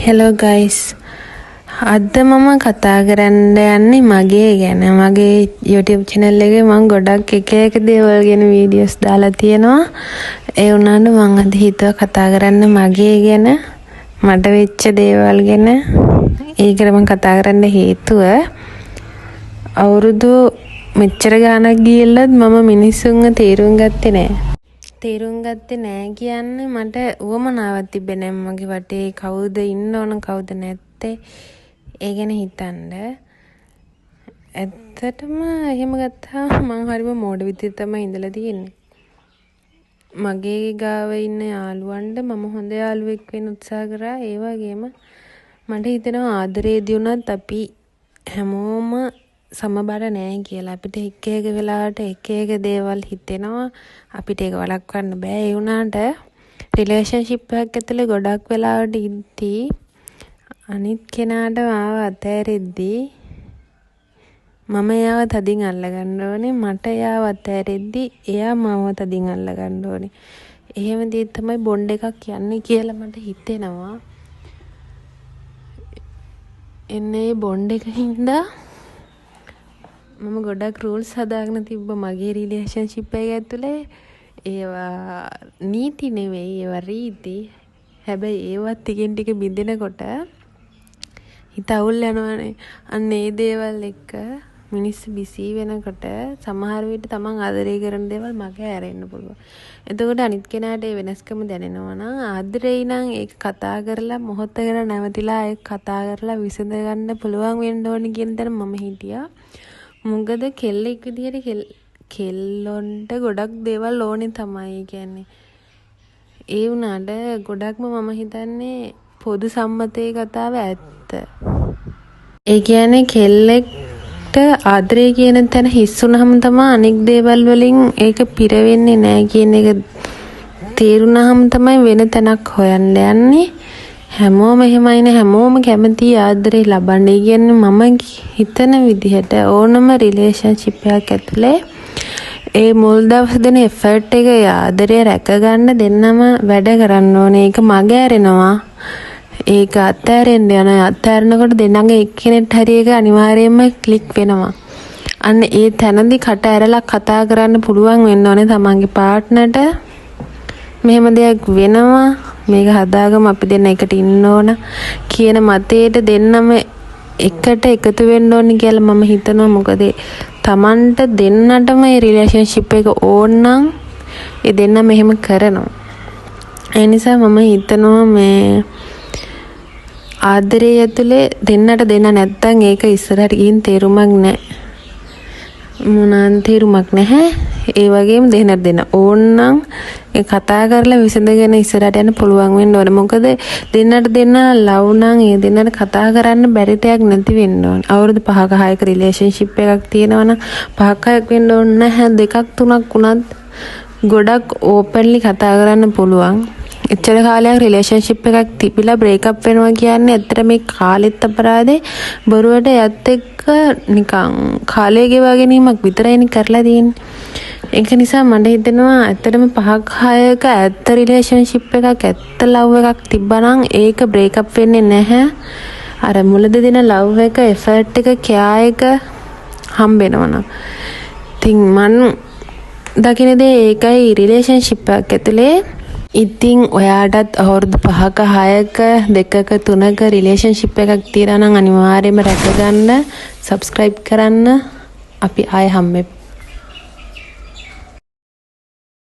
Hello guys, අද මම කතා කරන්න යන්නේ මගේ ගැන. මගේ YouTube channel එකේ මම ගොඩක් එක දේවල් ගැන වීඩියෝස් දාලා තියෙනවා. ඒ වුණාට මම අද හිතුවා කතා කරන්න මගේ ගැන, මට වෙච්ච දේවල් ගැන. ඒකට මම කතා කරන්න හේතුව අවුරුදු මෙච්චර ගාණක් ගියලත් මම මිනිස්සුන්ව තේරුම් ගත්තේ නෑ කියන්නේ මට උවමනාවක් තිබෙන්නේ නැහැ. මගේ වටේ කවුද ඉන්න ඕන කවුද නැත්තේ ඒ ගැන හිතන්න. ඇත්තටම එහෙම ගත්තාම මං හරිම මෝඩ විදිහට තමයි ඉඳලා තියෙන්නේ. මගේ ගාව ඉන්න යාළුවන්ට මම හොඳ යාළුවෙක් වෙන්න උත්සාහ කරා. ඒ වගේම මට හිතෙනවා ආදරේ දිනුනත් අපි හැමෝම සමබර නෑ කියලා. අපිට එක වෙලාවට එක දේවල් හිතෙනවා. අපිට ඒක වළක්වන්න බෑ. ඒ වුණාට රිලේෂන්ෂිප් එකක් ඇතුලේ ගොඩක් වෙලාවට ඉද්දී අනිත් කෙනාට මාව අතෑරෙද්දී මම එයාව තදින් අල්ලගන්න ඕනේ. මට එයාව අතෑරෙද්දී එයා මාව තදින් අල්ලගන්න ඕනේ. එහෙම දෙයක් තමයි බොන්ඩ් එකක් යන්නේ කියලා මට හිතෙනවා. එන්නේ බොන්ඩ් එකකින්ද මම ගොඩක් රූල්ස් හදාගෙන තිබ්බ මගේ රිලේෂන්ෂිප් එක ඇතුලේ. ඒවා නීති නෙවෙයි, ඒවා රීති. හැබැයි ඒවත් ටිකෙන් ටික බිඳිනකොට හිත අවුල් යනවනේ. අන්න ඒ දේවල් එක්ක මිනිස්සු බිසී වෙනකොට සමහර විට තමන් ආදරය කරන දේවල් මගේ ඇරෙන්න පුළුවන්. එතකොට අනිත් කෙනාට ඒ වෙනස්කම දැනෙනවා නම් ආදරේ නම් ඒක කතා කරලා මොහොතකට නැවතිලා ඒක කතා කරලා විසඳ ගන්න පුළුවන් වෙන්න ඕනේ කියන දේ මම හිතියා. මොකද කෙල්ලෙක් විදියට කෙල්ලොන්ට ගොඩක් දේවල් ඕනේ තමයි කියන්නේ. ඒ වුණාට ගොඩක්ම මම හිතන්නේ පොදු සම්මතයේ කතාව ඇත්ත. ඒ කියන්නේ කෙල්ලෙක්ට ආදරේ කියන තැන හිස් වුණාම තමයි අනෙක් දේවල් වලින් ඒක පිර වෙන්නේ නැහැ කියන එක තේරුණාම තමයි වෙන තැනක් හොයන්න යන්නේ. හැමෝම එහෙමයිනේ. හැමෝම කැමති ආදරේ ලබන්නේ. කියන්නේ මම හිතන විදිහට ඕනම රිලේෂන්ෂිප් එකක් ඇතුලේ ඒ මුල් දවස් දෙන එෆර්ට් එක ආදරේ රැක ගන්න දෙන්නම වැඩ කරන්න ඕනේ. ඒක මග ඇරෙනවා. ඒක අත්හැරෙන්න යන අත්හැරනකොට දෙන්නගේ එක්කෙනෙක් හරි එක අනිවාර්යයෙන්ම ක්ලික් වෙනවා. අන්න ඒ තැනදී කට ඇරලා කතා කරන්න පුළුවන් වෙන්න ඕනේ තමන්ගේ පාර්ට්නර්ට. මෙහෙම දෙයක් වෙනවා, මේක හදාගම අපි දෙන්න එකට ඉන්න ඕන කියන මතයට දෙන්නම එකට එකතු වෙන්න ඕනේ කියලා මම හිතනවා. මොකද තමන්ට දෙන්නටම මේ රිලේෂන්ෂිප් එක ඕන නම් ඒ දෙන්නම එහෙම කරනවා. ඒ නිසා මම හිතනවා මේ ආදරය ඇතුලේ දෙන්නට දෙන්න නැත්තම් ඒක ඉස්සරහට ගිහින් තේරුමක් නැහැ. මොනවාන් තේරුමක් නැහැ. ඒ වගේම දෙන්නට දෙන්න ඕන නම් ඒ කතා කරලා විසඳගෙන ඉස්සරහට යන්න පුළුවන් වෙන්න ඕනේ. මොකද දෙන්නට දෙන්න ලව් නම් ඒ දෙන්නට කතා කරන්න බැරි දෙයක් නැති වෙන්න ඕනේ. අවුරුදු 5ක 6ක රිලේෂන්ෂිප් එකක් තියෙනවා නම් 5ක් 6ක් වෙන්න ඕනේ නැහැ. 2ක් 3ක් වුණත් ගොඩක් ඕපන්ලි කතා කරන්න පුළුවන්. එච්චර කාලයක් රිලේෂන්ෂිප් එකක් තිබිලා බ්‍රේක්අප් වෙනවා කියන්නේ ඇත්තට මේ කාලෙත් අපරාධේ. බොරුවට යත් එක්ක නිකන් කාලය ගෙවා ගැනීමක් විතරයිනේ කරලා තියෙන්නේ. ඒක නිසා මට හිතෙනවා ඇත්තටම 5ක් 6ක ඇත්ත රිලේෂන්ෂිප් එකක් ඇත්ත ලව් එකක් තිබ්බනම් ඒක බ්‍රේක්අප් වෙන්නේ නැහැ. අර මුලද දෙන ලව් එක එෆර්ට් එක කෙයා එක හම්බෙනවනම්. ඉතින් මන් දකින දේ ඒකයි රිලේෂන්ෂිප් එකක් ඇතුලේ. ඉතින් ඔයාටත් අවුරුදු 5ක 6ක 2ක 3ක රිලේෂන්ෂිප් එකක් තියෙනවා නම් අනිවාර්යයෙන්ම රැකගන්න, සබ්ස්ක්‍රයිබ් කරන්න. අපි ආයෙ හම්බෙමු.